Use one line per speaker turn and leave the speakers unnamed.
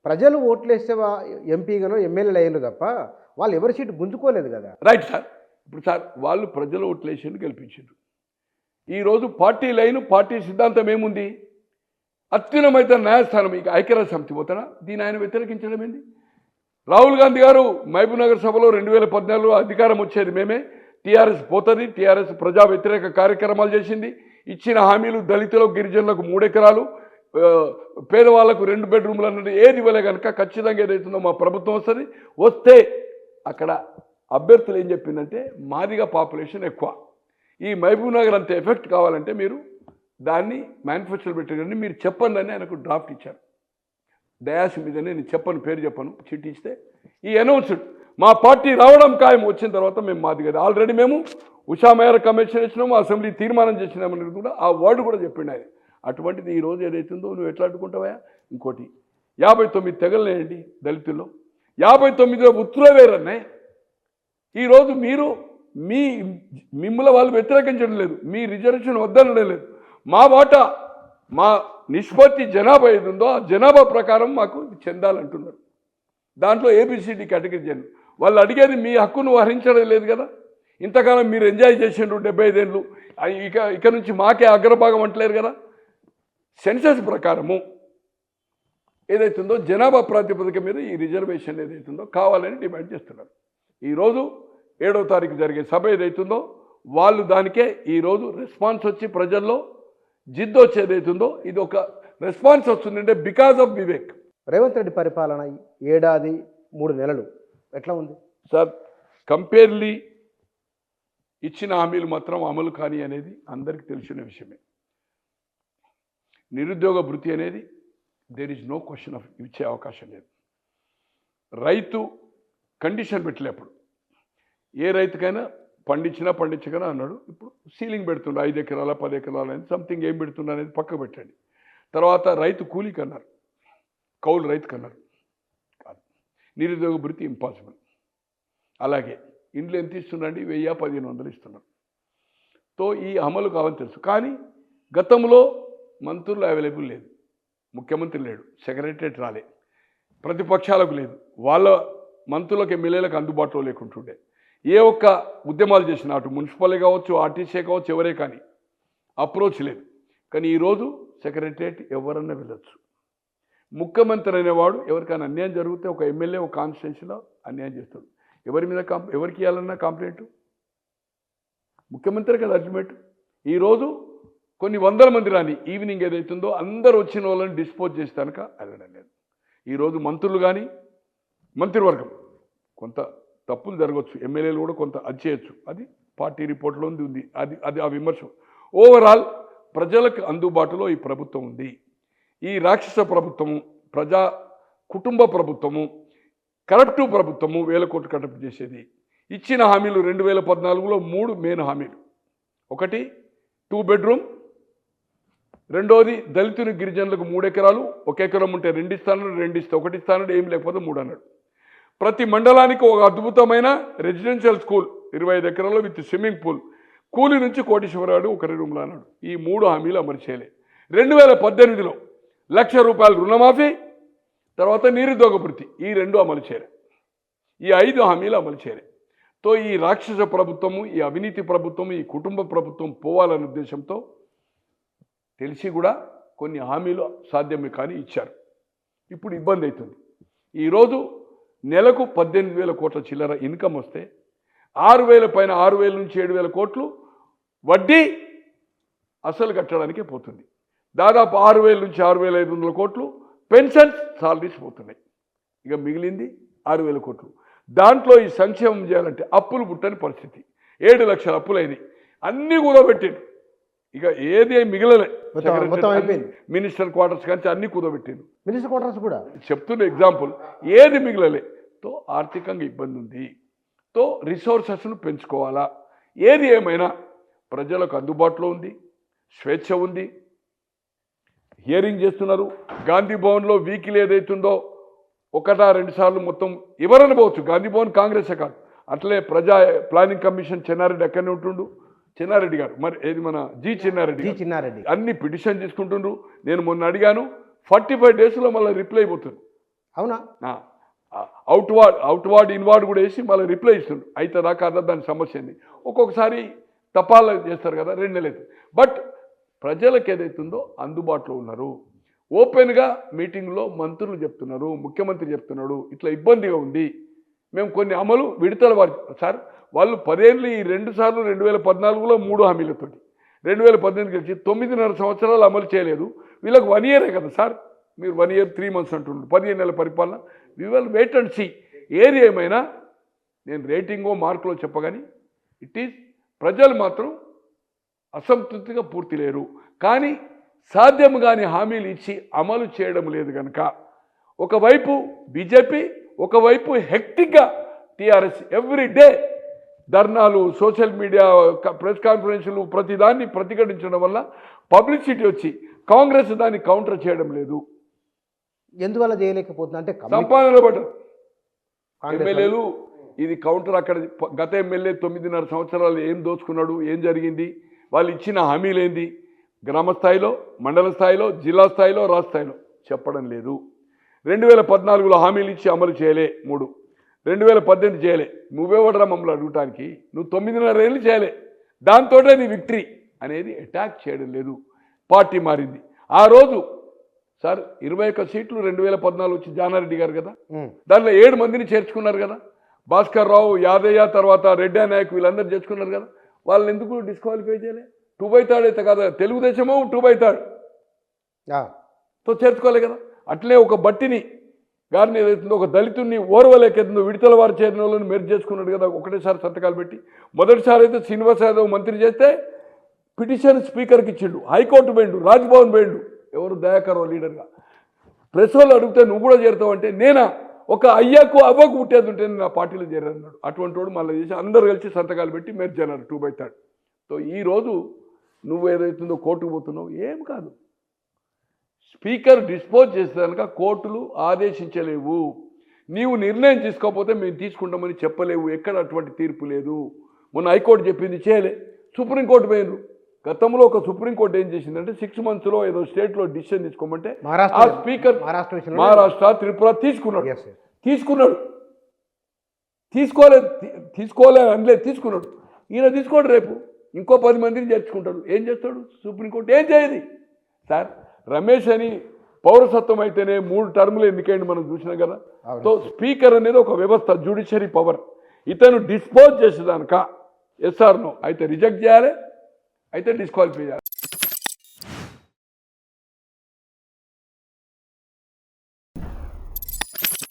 ప్రజలు ఓట్లేస్తే ఎంపీగానో ఎమ్మెల్యేలు అయ్యారు తప్ప వాళ్ళు ఎవరి సీటు గుంజుకోలేదు కదా.
Right sir. ఇప్పుడు సార్ వాళ్ళు ప్రజలు ఓట్లేసి గెలిపించారు. ఈరోజు పార్టీ లైన్ పార్టీ సిద్ధాంతం ఏముంది? అత్యున్నత న్యాయస్థానం ఇక ఐక్యరాజ్య సమితి పోతారా? దీని ఆయన వ్యతిరేకించడం ఏంది? రాహుల్ గాంధీ గారు మహబూబ్ నగర్ సభలో 2014 అధికారం వచ్చేది మేమే, టీఆర్ఎస్ పోతుంది, టీఆర్ఎస్ ప్రజా వ్యతిరేక కార్యక్రమాలు చేసింది, ఇచ్చిన హామీలు దళితులకు గిరిజనులకు 3 ఎకరాలు, పేదవాళ్లకు 2 బెడ్రూమ్లు అన్నది ఏది ఇవ్వలే కనుక ఖచ్చితంగా ఏదైతుందో మా ప్రభుత్వం వస్తుంది. వస్తే అక్కడ అభ్యర్థులు ఏం చెప్పిందంటే మాదిగా పాపులేషన్ ఎక్కువ, ఈ మహబూబ్ నగర్ అంత ఎఫెక్ట్ కావాలంటే మీరు దాన్ని మేనిఫెస్టోలో పెట్టండి, మీరు చెప్పండి అని ఆయనకు డ్రాఫ్ట్ ఇచ్చారు. డయాస్ మీదనే నేను చెప్పను, పేరు చెప్పను, చిట్టి ఇస్తే ఈ అనౌన్స్డ్ మా పార్టీ రావడం ఖాయం. వచ్చిన తర్వాత మేము మాదిగా ఆల్రెడీ మేము ఉషా మేయర్ కమిషన్ ఇచ్చినాము, అసెంబ్లీ తీర్మానం చేసినామని కూడా ఆ వర్డ్ కూడా చెప్పిండు ఆయన. అటువంటిది ఈరోజు ఏదైతుందో నువ్వు ఎట్లా అడ్డుకుంటావా? ఇంకోటి 59 తెగలేండి దళితుల్లో, 59లో ఉత్తర వేరన్నాయి. ఈరోజు మీరు మిమ్మల్ని వాళ్ళు వ్యతిరేకించడం లేదు, మీ రిజర్వేషన్ వద్దనడం లేదు. మా వాటా మా నిష్పత్తి జనాభా ఏది ఉందో ఆ జనాభా ప్రకారం మాకు చెందాలంటున్నారు. దాంట్లో ఏబిసిడి కేటగిరీ జన్ వాళ్ళు అడిగేది మీ హక్కును హరించడం లేదు కదా. ఇంతకాలం మీరు ఎంజాయ్ చేసిండ్రు 75 ఏళ్ళు, ఇక నుంచి మాకే అగ్రభాగం అంటలేరు కదా. సెన్సస్ ప్రకారము ఏదైతుందో జనాభా ప్రాతిపదిక మీద ఈ రిజర్వేషన్ ఏదైతుందో కావాలని డిమాండ్ చేస్తున్నారు. ఈరోజు 7వ తారీఖు జరిగే సభ ఏదైతుందో వాళ్ళు దానికే ఈరోజు రెస్పాన్స్ వచ్చి ప్రజల్లో జిద్దు వచ్చేదైతుందో ఇది ఒక రెస్పాన్స్ వస్తుందంటే బికాజ్ ఆఫ్ వివేక్.
రేవంత్ రెడ్డి పరిపాలన 7 ఏడాది 3 నెలలు ఎట్లా ఉంది
సార్? కంపేర్లీ ఇచ్చిన హామీలు మాత్రం అమలు కాని అనేది అందరికీ తెలిసిన విషయమే. నిరుద్యోగ భృతి అనేది there is no question of ఇచ్చే అవకాశం లేదు. రైతు కండిషన్ పెట్టలేప్పుడు ఏ రైతుకైనా పండించకనా అన్నాడు. ఇప్పుడు సీలింగ్ పెడుతుండే 5 ఎకరాల 10 ఎకరాలు అని సంథింగ్ ఏం పెడుతున్నా అనేది పక్క పెట్టండి. తర్వాత రైతు కూలీకి అన్నారు, కౌలు రైతుకు అన్నారు. కాదు, నిరుద్యోగ భృతి ఇంపాసిబుల్. అలాగే ఇండ్లు ఎంత ఇస్తున్నాండి? 1000-1500 ఇస్తున్నారు. తో ఈ అమలు కావాలని తెలుసు. కానీ గతంలో మంత్రులు అవైలబుల్ లేదు, ముఖ్యమంత్రి లేడు, సెక్రటరేట్ రాలే, ప్రతిపక్షాలకు లేదు, వాళ్ళ మంత్రులకు ఎమ్మెల్యేలకు అందుబాటులో లేకుంటుండే. ఏ ఒక్క ఉద్యమాలు చేసినా అటు మున్సిపల్ కావచ్చు, ఆర్టీసీ కావచ్చు, ఎవరే కానీ అప్రోచ్ లేదు. కానీ ఈరోజు సెక్రటరేట్ ఎవరన్నా వెళ్ళొచ్చు. ముఖ్యమంత్రి అనేవాడు ఎవరికైనా అన్యాయం జరిగితే ఒక ఎమ్మెల్యే ఒక కాన్స్టిట్యున్సీలో అన్యాయం చేస్తాడు. ఎవరి మీద ఎవరికి ఇవ్వాలన్నా కంప్లైంట్ ముఖ్యమంత్రి కదా అల్టిమేట్. ఈరోజు కొన్ని 100 మంది రాని ఈవినింగ్ ఏదైతుందో అందరూ వచ్చిన వాళ్ళని డిస్పోజ్ చేస్తానుక వెళ్ళడం లేదు. ఈరోజు మంత్రులు కానీ మంత్రివర్గం కొంత తప్పులు జరగవచ్చు, ఎమ్మెల్యేలు కూడా కొంత అది చేయొచ్చు, అది పార్టీ రిపోర్ట్లో ఉంది. అది ఆ విమర్శ. ఓవరాల్ ప్రజలకు అందుబాటులో ఈ ప్రభుత్వం ఉంది. ఈ రాక్షస ప్రభుత్వము, ప్రజా కుటుంబ ప్రభుత్వము, కరప్టివ్ ప్రభుత్వము 1000 కోట్లు కరప్ట్ చేసేది. ఇచ్చిన హామీలు 2014లో 3 మెయిన్ హామీలు. ఒకటి 2 బెడ్రూమ్, రెండోది దళితుని గిరిజనులకు 3 ఎకరాలు, 1 ఎకరం ఉంటే 2 ఇస్తానన్నాడు, 2 ఇస్తే 1 ఇస్తానన్నాడు, ఏం లేకపోతే 3 అన్నాడు. ప్రతి మండలానికి ఒక అద్భుతమైన రెసిడెన్షియల్ స్కూల్ 25 ఎకరాలు విత్ స్విమ్మింగ్ పూల్, కూలి నుంచి కోటీశ్వరాడు 1 రూమ్లో అన్నాడు. ఈ 3 హామీలు అమలు చేయలే. 2018లో ₹1,00,000 రుణమాఫీ, తర్వాత నిరుద్యోగ భృతి, ఈ 2 అమలు చేయలే. ఈ 5 హామీలు అమలు చేయలే. తో ఈ రాక్షస ప్రభుత్వము, ఈ అవినీతి ప్రభుత్వము, ఈ కుటుంబ ప్రభుత్వం పోవాలనే ఉద్దేశంతో తెలిసి కూడా కొన్ని హామీలు సాధ్యమే కానీ ఇచ్చారు. ఇప్పుడు ఇబ్బంది అవుతుంది. ఈరోజు నెలకు 18,000 కోట్ల చిల్లర ఇన్కమ్ వస్తే 6,000 పైన 6,000 నుంచి 7,000 కోట్లు వడ్డీ అసలు కట్టడానికే పోతుంది. దాదాపు 6,000 నుంచి 6,500 కోట్లు పెన్షన్స్ సాలరీస్ పోతున్నాయి. ఇక మిగిలింది 6,000 కోట్లు. దాంట్లో ఈ సంక్షేమం చేయాలంటే అప్పులు పుట్టని పరిస్థితి. 7 లక్షల అప్పులైనవి, అన్నీ కుదబెట్టిండు. ఇక ఏది మిగిలలే. మినిస్టర్ క్వార్టర్స్ కానీ అన్ని కుదబెట్టిండు.
మినిస్టర్ క్వార్టర్స్ కూడా
చెప్తున్న ఎగ్జాంపుల్, ఏది మిగిలలే. తో ఆర్థికంగా ఇబ్బంది ఉంది. తో రిసోర్సెస్ను పెంచుకోవాలా. ఏది ఏమైనా ప్రజలకు అందుబాటులో ఉంది, స్వేచ్ఛ ఉంది. హియరింగ్ చేస్తున్నారు. గాంధీ భవన్లో వీకిల్ ఏదైతుందో 1-2 సార్లు మొత్తం ఎవరైనా పోవచ్చు. గాంధీ భవన్ కాంగ్రెసే కాదు, అట్లే ప్రజా ప్లానింగ్ కమిషన్ చెన్నారెడ్డి అక్కడనే ఉంటుండు. చెన్నారెడ్డి గారు మరి ఏది మన జి చిన్నారెడ్డి అన్ని పిటిషన్ తీసుకుంటుండ్రు. నేను మొన్న అడిగాను, 45 డేస్లో మళ్ళీ రిప్లై అయిపోతుంది.
అవునా?
అవుట్వార్డ్ ఇన్వార్డ్ కూడా వేసి మళ్ళీ రిప్లై ఇస్తుండ్రు అవుతుందా కాదా దాని సమస్య ఏంది. ఒక్కొక్కసారి తపాలా చేస్తారు కదా 2 నెలలు అవుతుంది. బట్ ప్రజలకు ఏదైతుందో అందుబాటులో ఉన్నారు. ఓపెన్గా మీటింగ్లో మంత్రులు చెప్తున్నారు, ముఖ్యమంత్రి చెప్తున్నాడు ఇట్లా ఇబ్బందిగా ఉంది, మేము కొన్ని అమలు విడతల వారి సార్ వాళ్ళు 10 ఏళ్ళు ఈ 2 సార్లు 2014లో 3 హామీలతోటి 2018 గెలిచి 9.5 సంవత్సరాలు అమలు చేయలేదు. వీళ్ళకి 1 ఇయరే కదా సార్, మీరు 1 ఇయర్ 3 months అంటున్నారు, 15 నెలల పరిపాలన. We will wait and see. ఏది ఏమైనా నేను రేటింగో మార్కులో చెప్పగాని ఇట్ ఈజ్ ప్రజలు మాత్రం అసంతృప్తిగా పూర్తి లేరు. కానీ సాధ్యం కాని హామీలు ఇచ్చి అమలు చేయడం లేదు కనుక ఒకవైపు బీజేపీ, ఒకవైపు హెక్టిక్గా టీఆర్ఎస్ ఎవ్రీ డే ధర్నాలు, సోషల్ మీడియా, ప్రెస్ కాన్ఫరెన్సులు, ప్రతిదాన్ని ప్రతిఘటించడం వల్ల పబ్లిసిటీ వచ్చి కాంగ్రెస్ దాన్ని కౌంటర్ చేయడం లేదు.
ఎందువల్ల చేయలేకపోతుంది అంటే
సంపాదనలో పడ్డారు ఎమ్మెల్యేలు. ఇది కౌంటర్. అక్కడ గత ఎమ్మెల్యే 9.5 సంవత్సరాలు ఏం దోచుకున్నాడు, ఏం జరిగింది, వాళ్ళు ఇచ్చిన హామీలేంది, గ్రామ స్థాయిలో, మండల స్థాయిలో, జిల్లా స్థాయిలో, రాష్ట్ర స్థాయిలో చెప్పడం లేదు. 2014లో హామీలు ఇచ్చి అమలు చేయలే 3, 2018 చేయలే. నువ్వెవడరా మమ్మల్ని అడగటానికి, నువ్వు 9.5 ఏళ్ళు చేయలే, దాంతోటే నీ విక్టరీ అనేది అటాక్ చేయడం లేదు. పార్టీ మారింది. ఆ రోజు సార్ 21 సీట్లు 2014 వచ్చి జానారెడ్డి గారు కదా, దాంట్లో 7 మందిని చేర్చుకున్నారు కదా, భాస్కర్ రావు, యాదయ్య, తర్వాత రెడ్డి నాయక్ వీళ్ళందరూ చేర్చుకున్నారు కదా, వాళ్ళని ఎందుకు డిస్క్వాలిఫై చేయలే? 2/3 అయితే కదా, తెలుగుదేశమో 2/3 తో చేర్చుకోలే కదా. అట్లే ఒక బట్టిని గారిని ఏదైతుందో, ఒక దళితుడిని ఓర్వలేకెత్తుందో విడతల వారి చేరిన వాళ్ళని మెరుగు చేసుకున్నాడు కదా ఒకటేసారి సంతకాలు పెట్టి. మొదటిసారి అయితే శ్రీనివాస్ యాదవ్ మంత్రి చేస్తే పిటిషన్ స్పీకర్కి ఇచ్చిండు, హైకోర్టు పోయిండు, రాజ్భవన్ పోయిండు, ఎవరు దయాకర్ లీడర్గా. ప్రెస్ వాళ్ళు అడిగితే నువ్వు కూడా చేరుతావు అంటే, నేనా ఒక అయ్యకు అవ్వకు పుట్టేది ఉంటే నేను నా పార్టీలో చేరాడు. అటువంటి వాడు మళ్ళీ చేసి అందరు కలిసి సంతకాలు పెట్టి మెర్జ్ అన్నారు 2/3. సో ఈరోజు నువ్వు ఏదైతుందో కోర్టుకు పోతున్నావు, ఏం కాదు. స్పీకర్ డిస్పోజ్ చేస్తే కనుక కోర్టులు ఆదేశించలేవు. నీవు నిర్ణయం తీసుకోకపోతే మేము తీసుకుంటామని చెప్పలేవు. ఎక్కడ అటువంటి తీర్పు లేదు. మొన్న హైకోర్టు చెప్పింది చేయలే, సుప్రీంకోర్టు పోయినరు. గతంలో ఒక సుప్రీంకోర్టు ఏం చేసిందంటే 6 monthsలో ఏదో స్టేట్లో డిసిషన్ తీసుకోమంటే ఆ స్పీకర్ మహారాష్ట్ర, త్రిపుర తీసుకున్నాడు. తీసుకోలే అనలేదు, తీసుకున్నాడు. ఈయన తీసుకోడు, రేపు ఇంకో 10 మందిని చేర్చుకుంటాడు. ఏం చేస్తాడు సుప్రీంకోర్టు? ఏం చేయదు సార్. రమేష్ అని పౌరసత్వం అయితేనే 3 టర్ములు ఎన్నికైంది, మనం చూసినాం కదా. సో స్పీకర్ అనేది ఒక వ్యవస్థ, జ్యుడిషియరీ పవర్. ఇతను డిస్పోజ్ చేసేదానిక ఎస్ఆర్ నో అయితే రిజెక్ట్ చేయాలి, అయితే డిస్క్వాలిఫై చేయాలి.